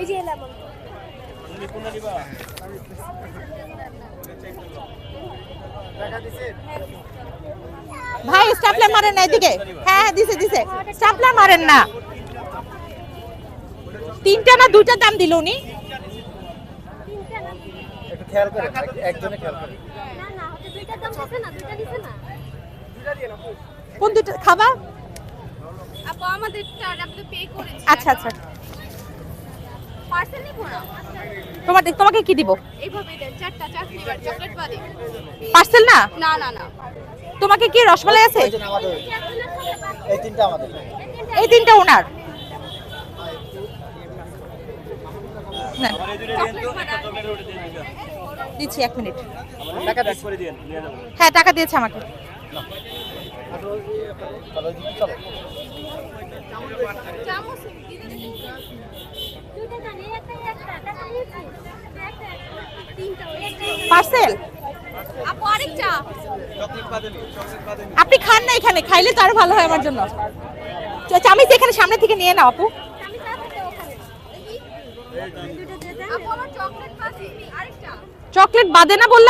এই যে লেমন ভাই স্টাপলার মারেন না এদিকে। হ্যাঁ দিছে দিছে, স্টাপলার মারেন না। তিনটা না দুইটা দাম দিল উনি। একটু খেয়াল করে, একজনে খেয়াল করে। না না হতে দুইটা দাম দিছে না, দুইটা দিছে না। কোন দুইটা খাবা? আপু আমাদেরটা আপনি পে করেছি। আচ্ছা আচ্ছা, পার্সেল নিব না। তোমাকে কি দিব? এইভাবে দেন চারটা ফ্লেভার চকলেট বাদে। পার্সেল না? না না না, তোমাকে কি রসমালাই আছে? এই যে আমাদের এই তিনটা আমাদের। এই তিনটা ওনার। নেন, দিচ্ছি 1 মিনিট। টাকা দিস। হ্যাঁ টাকা দিয়েছে আমাকে। চলো দিদি চলো। চামচ দিতে দিন। দুইটা দাম একটা টাকা নিয়েছি। একটা তিনটা একটা। পার্সেল আপু আরেকটা। আপনি খান না এখানে, খাইলে তো আরো ভালো হয় আমার জন্য। চামিচ এখানে সামনে থেকে নিয়ে নাও আপু। আমি চাচ্ছি ওখানে দেখি দুইটা দিয়ে দেন। আপু আমার চকলেট বাদে আরেকটা। চকলেট বাদে না বললাম।